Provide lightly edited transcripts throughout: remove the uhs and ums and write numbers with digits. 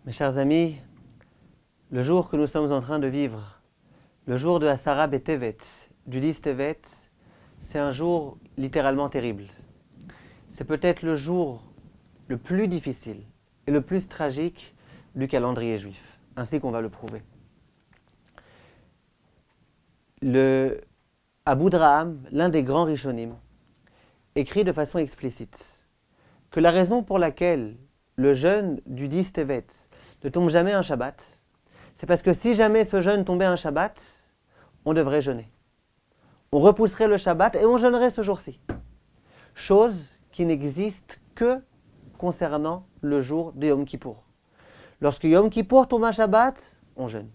Mes chers amis, le jour que nous sommes en train de vivre, le jour de Asara B'Tevet, du 10 Tevet, c'est un jour littéralement terrible. C'est peut-être le jour le plus difficile et le plus tragique du calendrier juif, ainsi qu'on va le prouver. Le Abu Draham, l'un des grands Rishonim, écrit de façon explicite que la raison pour laquelle le jeûne du 10 Tevet ne tombe jamais un Shabbat, c'est parce que si jamais ce jeûne tombait un Shabbat, on devrait jeûner. On repousserait le Shabbat et on jeûnerait ce jour-ci. Chose qui n'existe que concernant le jour de Yom Kippour. Lorsque Yom Kippour tombe un Shabbat, on jeûne.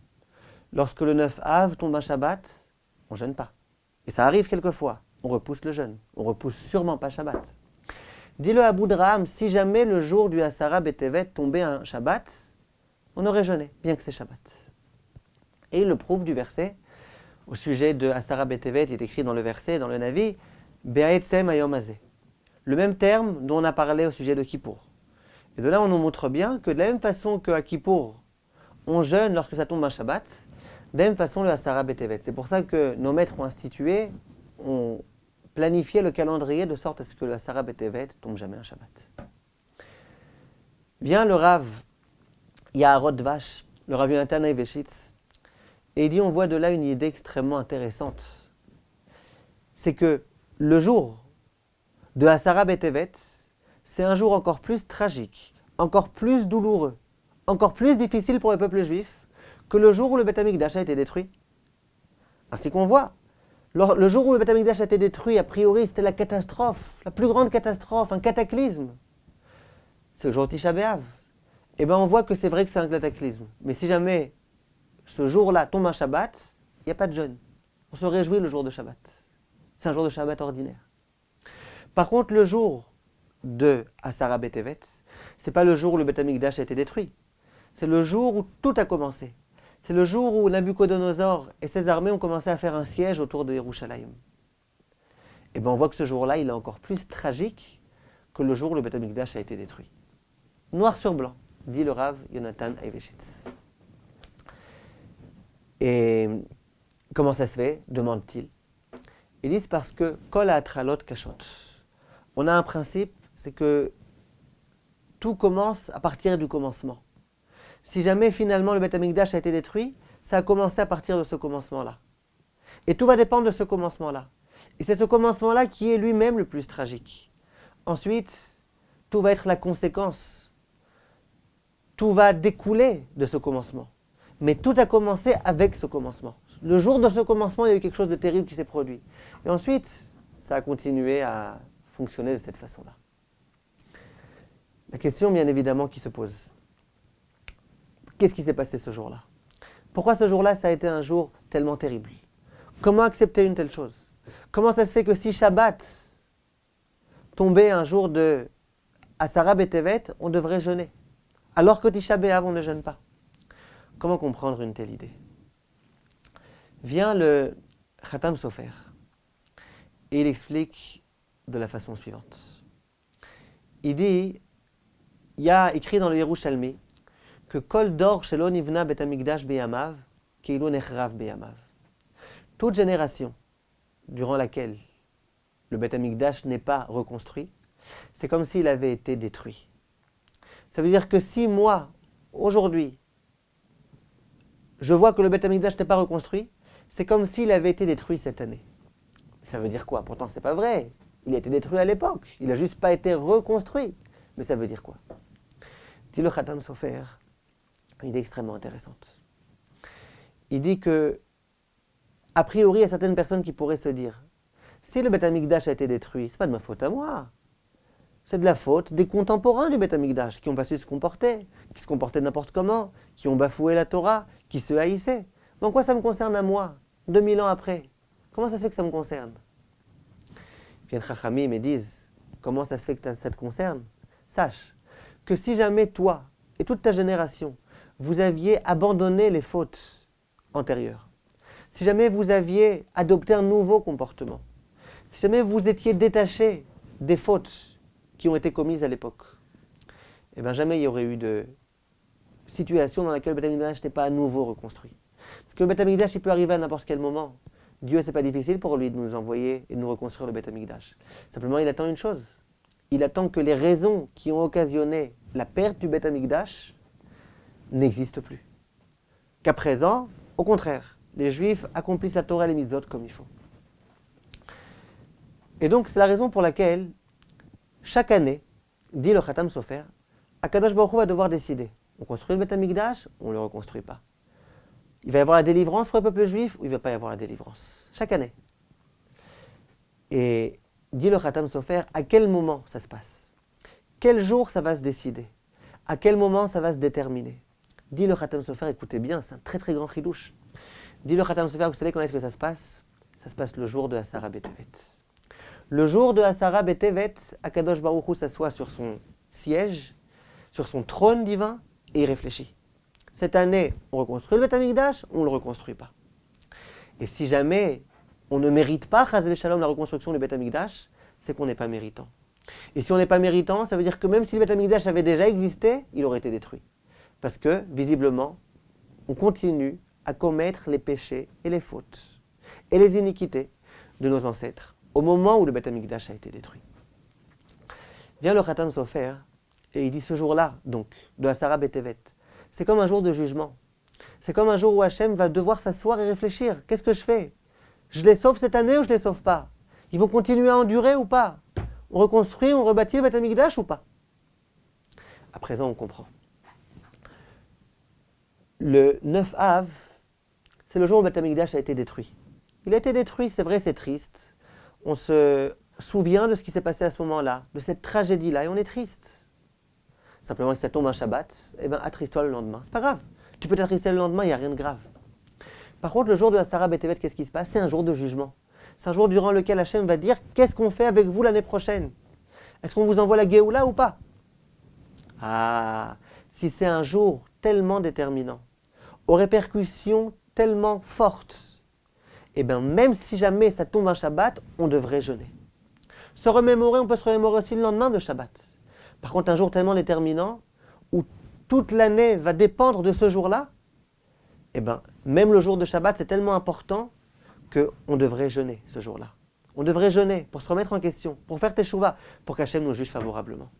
Lorsque le 9 Av tombe un Shabbat, on ne jeûne pas. Et ça arrive quelquefois, on repousse le jeûne. On ne repousse sûrement pas Shabbat. Dis-le à Abu Draham, si jamais le jour du Asara B'Tevet tombait un Shabbat, on aurait jeûné, bien que c'est Shabbat. Et il le prouve du verset, au sujet de Asara B'Tevet, il est écrit dans le verset, dans le Navi, Be'aetzem hayom hazeh. Le même terme dont on a parlé au sujet de Kippour. Et de là, on nous montre bien que de la même façon qu'à Kippour, on jeûne lorsque ça tombe un Shabbat, de la même façon le Asara B'Tevet. C'est pour ça que nos maîtres ont institué, ont planifié le calendrier de sorte à ce que le Asara B'Tevet tombe jamais un Shabbat. Vient le Rav Yaharot Dvash, le Rav Yonatan Eiveshitz, et il dit, on voit de là une idée extrêmement intéressante. C'est que le jour de Asara B'Tevet, c'est un jour encore plus tragique, encore plus douloureux, encore plus difficile pour le peuple juif que le jour où le Beth Amikdash a été détruit. Ainsi qu'on voit, le jour où le Beth Amikdash a été détruit, a priori, c'était la catastrophe, la plus grande catastrophe, un cataclysme. C'est le jour de Tisha B'Av. Eh bien, on voit que c'est vrai que c'est un cataclysme. Mais si jamais ce jour-là tombe un Shabbat, il n'y a pas de jeûne. On se réjouit le jour de Shabbat. C'est un jour de Shabbat ordinaire. Par contre, le jour de Asara B'Tevet, c'est pas le jour où le Beth Amikdash a été détruit. C'est le jour où tout a commencé. C'est le jour où Nabuchodonosor et ses armées ont commencé à faire un siège autour de Yerushalayim. Et bien on voit que ce jour-là, il est encore plus tragique que le jour où le Beth Amikdash a été détruit. Noir sur blanc, dit le Rav Yonatan Eiveshitz. Et comment ça se fait, demande-t-il. Ils disent parce que Kol ha'atralot kashot. On a un principe, c'est que tout commence à partir du commencement. Si jamais finalement le Beth Amikdash a été détruit, ça a commencé à partir de ce commencement-là. Et tout va dépendre de ce commencement-là. Et c'est ce commencement-là qui est lui-même le plus tragique. Ensuite, tout va être la conséquence. Tout va découler de ce commencement. Mais tout a commencé avec ce commencement. Le jour de ce commencement, il y a eu quelque chose de terrible qui s'est produit. Et ensuite, ça a continué à fonctionner de cette façon-là. La question, bien évidemment, qui se pose. Qu'est-ce qui s'est passé ce jour-là? Pourquoi ce jour-là, ça a été un jour tellement terrible? Comment accepter une telle chose? Comment ça se fait que si Shabbat tombait un jour de Asara B'Tevet, on devrait jeûner, alors que Tisha B'Av, on ne jeûne pas? Comment comprendre une telle idée? Vient le Khatam Sofer et il explique de la façon suivante. Il dit, il y a écrit dans le Yerushalmi que Kol dor shelo nivna bet hamikdash beyamav keilu nechrav beyamav. Toute génération durant laquelle le Beth Amikdash n'est pas reconstruit, c'est comme s'il avait été détruit. Ça veut dire que si moi, aujourd'hui, je vois que le Beth Amikdash n'est pas reconstruit, c'est comme s'il avait été détruit cette année. Ça veut dire quoi? Pourtant, c'est pas vrai. Il a été détruit à l'époque. Il n'a juste pas été reconstruit. Mais ça veut dire quoi? Dit le Khatam Sofer, une idée extrêmement intéressante. Il dit que, a priori, il y a certaines personnes qui pourraient se dire, si le Beth Amikdash a été détruit, c'est pas de ma faute à moi. C'est de la faute des contemporains du Beth Amikdash, qui n'ont pas su se comporter, qui se comportaient n'importe comment, qui ont bafoué la Torah, qui se haïssaient. Donc quoi ça me concerne à moi, 2000 ans après? Comment ça se fait que ça me concerne? Puis les Chachamim me disent, comment ça se fait que ça te concerne? Sache que si jamais toi et toute ta génération, vous aviez abandonné les fautes antérieures, si jamais vous aviez adopté un nouveau comportement, si jamais vous étiez détaché des fautes qui ont été commises à l'époque, eh bien jamais il y aurait eu de situation dans laquelle le Beth Amikdash n'est pas à nouveau reconstruit. Parce que le Beth Amikdash, il peut arriver à n'importe quel moment. Dieu, c'est pas difficile pour lui de nous envoyer et de nous reconstruire le Beth Amikdash. Simplement, il attend une chose. Il attend que les raisons qui ont occasionné la perte du Beth Amikdash n'existent plus. Qu'à présent, au contraire, les Juifs accomplissent la Torah et les mitzvot comme il faut. Et donc, c'est la raison pour laquelle, chaque année, dit le Khatam Sofer, Akadosh Baruch Hu va devoir décider. On construit le Beth Amikdash, on ne le reconstruit pas. Il va y avoir la délivrance pour le peuple juif ou il ne va pas y avoir la délivrance. Chaque année. Et dit le Khatam Sofer, à quel moment ça se passe? Quel jour ça va se décider? À quel moment ça va se déterminer? Dit le Khatam Sofer, écoutez bien, c'est un très très grand chidouche. Dit le Khatam Sofer, vous savez quand est-ce que ça se passe? Ça se passe le jour de Asara B'Tevet. Le jour de Asara B'Tevet, Akadosh Baruch Hu s'assoit sur son siège, sur son trône divin, et il réfléchit. Cette année, on reconstruit le Beth Amikdash, on ne le reconstruit pas. Et si jamais on ne mérite pas, Chas v'Shalom, la reconstruction du Beth Amikdash, c'est qu'on n'est pas méritant. Et si on n'est pas méritant, ça veut dire que même si le Beth Amikdash avait déjà existé, il aurait été détruit. Parce que, visiblement, on continue à commettre les péchés et les fautes et les iniquités de nos ancêtres au moment où le Beth Amikdash a été détruit. Vient le Khatam Sofer et il dit ce jour-là, donc, de Asara B'Tevet, c'est comme un jour de jugement. C'est comme un jour où Hachem va devoir s'asseoir et réfléchir. Qu'est-ce que je fais? Je les sauve cette année ou je les sauve pas? Ils vont continuer à endurer ou pas? On reconstruit, on rebâtit le Beth Amikdash ou pas? À présent, on comprend. Le 9 Av, c'est le jour où le Beth Amikdash a été détruit. Il a été détruit, c'est vrai, c'est triste. On se souvient de ce qui s'est passé à ce moment-là, de cette tragédie-là, et on est triste. Simplement, si ça tombe un Shabbat, eh ben, attriste-toi le lendemain. C'est pas grave. Tu peux t'attrister le lendemain, il n'y a rien de grave. Par contre, le jour de Asara B'Tevet, qu'est-ce qui se passe? C'est un jour de jugement. C'est un jour durant lequel Hachem va dire qu'est-ce qu'on fait avec vous l'année prochaine? Est-ce qu'on vous envoie la Géoula ou pas? Ah, si c'est un jour tellement déterminant, aux répercussions tellement fortes, eh bien, même si jamais ça tombe un Shabbat, on devrait jeûner. Se remémorer, on peut se remémorer aussi le lendemain de Shabbat. Par contre, un jour tellement déterminant, où toute l'année va dépendre de ce jour-là, eh bien, même le jour de Shabbat, c'est tellement important qu'on devrait jeûner ce jour-là. On devrait jeûner pour se remettre en question, pour faire teshuva, pour qu'Hachem nous juge favorablement.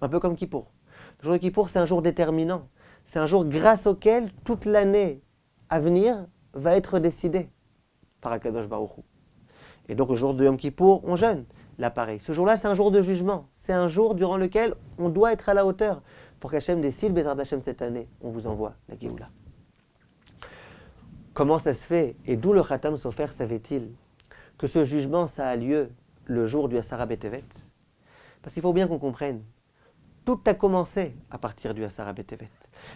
Un peu comme Kippour. Le jour de Kippour, c'est un jour déterminant. C'est un jour grâce auquel toute l'année à venir va être décidée par Akadosh Baruch Hu. Et donc, le jour de Yom Kippour, on jeûne. Là, pareil. Ce jour-là, c'est un jour de jugement. C'est un jour durant lequel on doit être à la hauteur pour qu'Hachem décide, Bezrat Hachem, cette année, on vous envoie la Géoula. Comment ça se fait? Et d'où le Khatam Sofer savait-il que ce jugement, ça a lieu le jour du Asara B'Tevet? Parce qu'il faut bien qu'on comprenne. Tout a commencé à partir du Asara B'Tevet.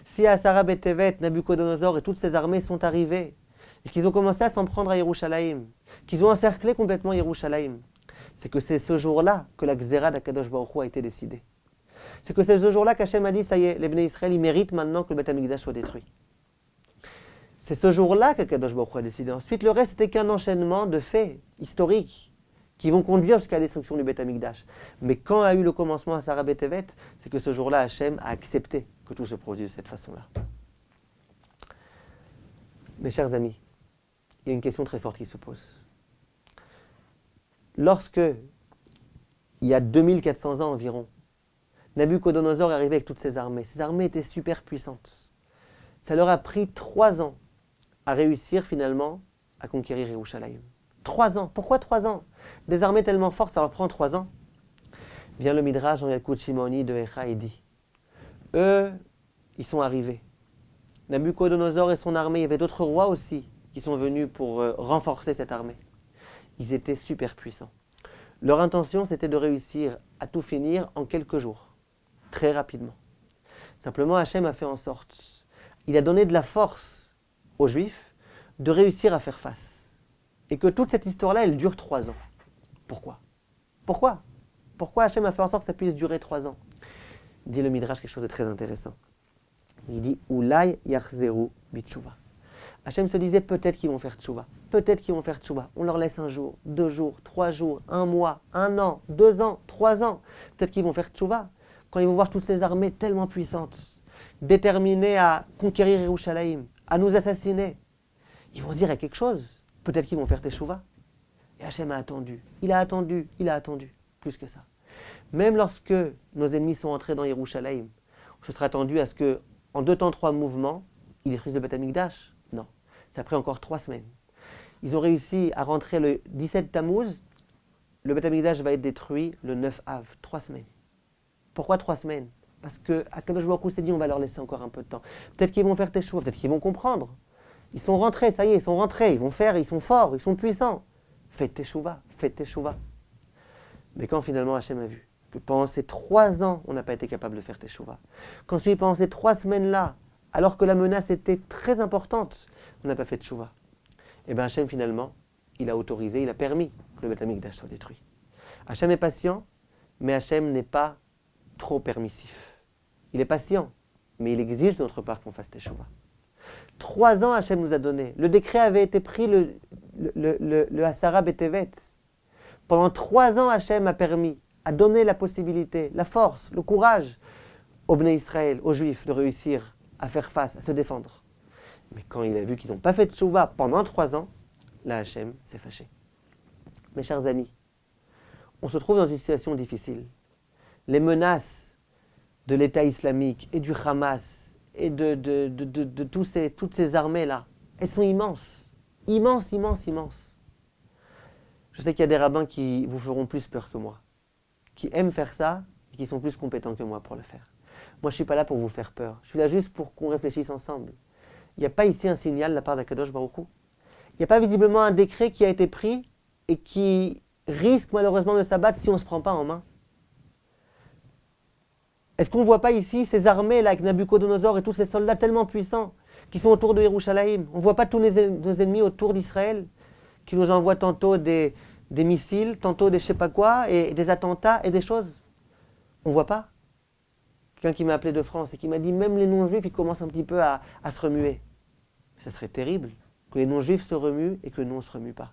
Si à Asara B'Tevet, Nabucodonosor et toutes ses armées sont arrivées, et qu'ils ont commencé à s'en prendre à Yerushalayim, qu'ils ont encerclé complètement Yerushalayim, c'est que c'est ce jour-là que la Gzera d'Akadosh Baruch Hu a été décidée. C'est que c'est ce jour-là qu'Hachem a dit, ça y est, les Bnei Israël, ils méritent maintenant que le Beth Amikdash soit détruit. C'est ce jour-là qu'Akadosh Baruch Hu a décidé. Ensuite, le reste, c'était qu'un enchaînement de faits historiques qui vont conduire jusqu'à la destruction du Beth Amikdash. Mais quand a eu le commencement à Asara B'Tevet, c'est que ce jour-là, Hachem a accepté que tout se produise de cette façon-là. Mes chers amis, il y a une question très forte qui se pose. Lorsque, il y a 2400 ans environ, Nabucodonosor est arrivé avec toutes ses armées étaient super puissantes. Ça leur a pris 3 ans à réussir finalement à conquérir Yerushalayim. 3 ans. Pourquoi 3 ans? Des armées tellement fortes, ça leur prend 3 ans. Vient le Midrash en Yalkut Shimoni de Echa et dit, eux, ils sont arrivés. Nabucodonosor et son armée, il y avait d'autres rois aussi qui sont venus pour renforcer cette armée. Ils étaient super puissants. Leur intention, c'était de réussir à tout finir en quelques jours, très rapidement. Simplement, Hachem a fait en sorte, il a donné de la force aux Juifs de réussir à faire face. Et que toute cette histoire-là, elle dure 3 ans. Pourquoi? Pourquoi Hachem a fait en sorte que ça puisse durer 3 ans? Dit le Midrash quelque chose de très intéressant. Il dit « Ulay yachzeru bitshuva ». Hachem se disait peut-être qu'ils vont faire tchouva. Peut-être qu'ils vont faire tchouva. On leur laisse 1 jour, 2 jours, 3 jours, 1 mois, 1 an, 2 ans, 3 ans. Peut-être qu'ils vont faire tchouva. Quand ils vont voir toutes ces armées tellement puissantes, déterminés à conquérir Yerushalayim, à nous assassiner. Ils vont se dire, il y a quelque chose. Peut-être qu'ils vont faire teshuva. Et Hachem a attendu. Il a attendu, plus que ça. Même lorsque nos ennemis sont entrés dans Yerushalayim, on se sera attendu à ce que, en 2 temps, 3 mouvements, ils détruisent le Beth Amikdash. Non. Ça a pris encore 3 semaines. Ils ont réussi à rentrer le 17 Tammuz. Le Beth Amikdash va être détruit le 9 Av. 3 semaines. Pourquoi 3 semaines? Parce que Akadosh Baruch Hu s'est dit, on va leur laisser encore un peu de temps. Peut-être qu'ils vont faire teshuva, peut-être qu'ils vont comprendre. Ils sont rentrés, ça y est, ils sont rentrés, ils vont faire, ils sont forts, ils sont puissants. Faites teshuva. Mais quand finalement Hachem a vu que pendant ces 3 ans, on n'a pas été capable de faire teshuva, qu'ensuite pendant ces 3 semaines-là, alors que la menace était très importante, on n'a pas fait teshuva, et bien Hachem finalement, il a autorisé, il a permis que le Beth Amikdash soit détruit. Hachem est patient, mais Hachem n'est pas trop permissif. Il est patient, mais il exige de notre part qu'on fasse teshuva. 3 ans Hachem nous a donné. Le décret avait été pris le Asara Betevet. Pendant 3 ans Hachem a permis, a donné la possibilité, la force, le courage aux Bnei Israël, aux Juifs, de réussir à faire face, à se défendre. Mais quand il a vu qu'ils n'ont pas fait de teshuva pendant 3 ans, là Hachem s'est fâché. Mes chers amis, on se trouve dans une situation difficile. Les menaces de l'État islamique et du Hamas et de toutes ces armées-là, elles sont immenses. Immenses. Je sais qu'il y a des rabbins qui vous feront plus peur que moi, qui aiment faire ça et qui sont plus compétents que moi pour le faire. Moi, je ne suis pas là pour vous faire peur. Je suis là juste pour qu'on réfléchisse ensemble. Il n'y a pas ici un signal de la part d'Akadosh Baruch Hu. Il n'y a pas visiblement un décret qui a été pris et qui risque malheureusement de s'abattre si on ne se prend pas en main. Est-ce qu'on ne voit pas ici ces armées là avec Nabucodonosor et tous ces soldats tellement puissants qui sont autour de Yerushalayim? On ne voit pas tous nos ennemis autour d'Israël qui nous envoient tantôt des missiles, tantôt des je ne sais pas quoi, et des attentats et des choses. On ne voit pas. Quelqu'un qui m'a appelé de France et qui m'a dit même les non-juifs ils commencent un petit peu à se remuer. Ça serait terrible que les non-juifs se remuent et que nous on ne se remue pas.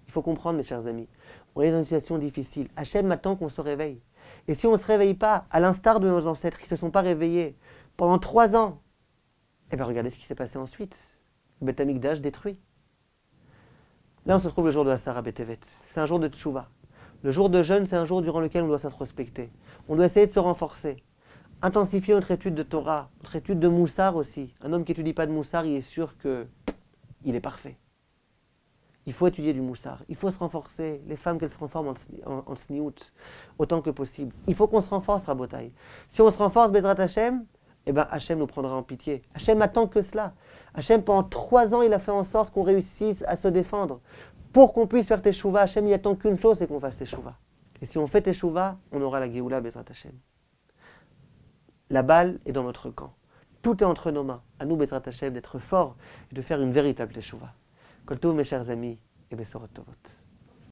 Il faut comprendre mes chers amis, on est dans une situation difficile. Hachem attend qu'on se réveille. Et si on ne se réveille pas, à l'instar de nos ancêtres qui ne se sont pas réveillés pendant 3 ans, eh bien regardez ce qui s'est passé ensuite. Le Beth Amikdash détruit. Là on se trouve le jour de Asara Betevet. C'est un jour de Teshuvah. Le jour de jeûne, c'est un jour durant lequel on doit s'introspecter. On doit essayer de se renforcer. Intensifier notre étude de Torah, notre étude de Moussar aussi. Un homme qui n'étudie pas de Moussar, il est sûr qu'il est parfait. Il faut étudier du Moussar, il faut se renforcer, les femmes qu'elles se renforment en tsniout, autant que possible. Il faut qu'on se renforce, Rabotai. Si on se renforce, Bezrat Hachem, eh bien Hachem nous prendra en pitié. Hachem attend que cela. Hachem, pendant 3 ans, il a fait en sorte qu'on réussisse à se défendre. Pour qu'on puisse faire teshuva, Hachem, il attend qu'une chose, c'est qu'on fasse teshuva. Et si on fait teshuva, on aura la Géoula, Bezrat Hachem. La balle est dans notre camp. Tout est entre nos mains. À nous, Bezrat Hachem, d'être forts et de faire une véritable teshuva. Kol tov, mes chers amis, et Besorot Tovot.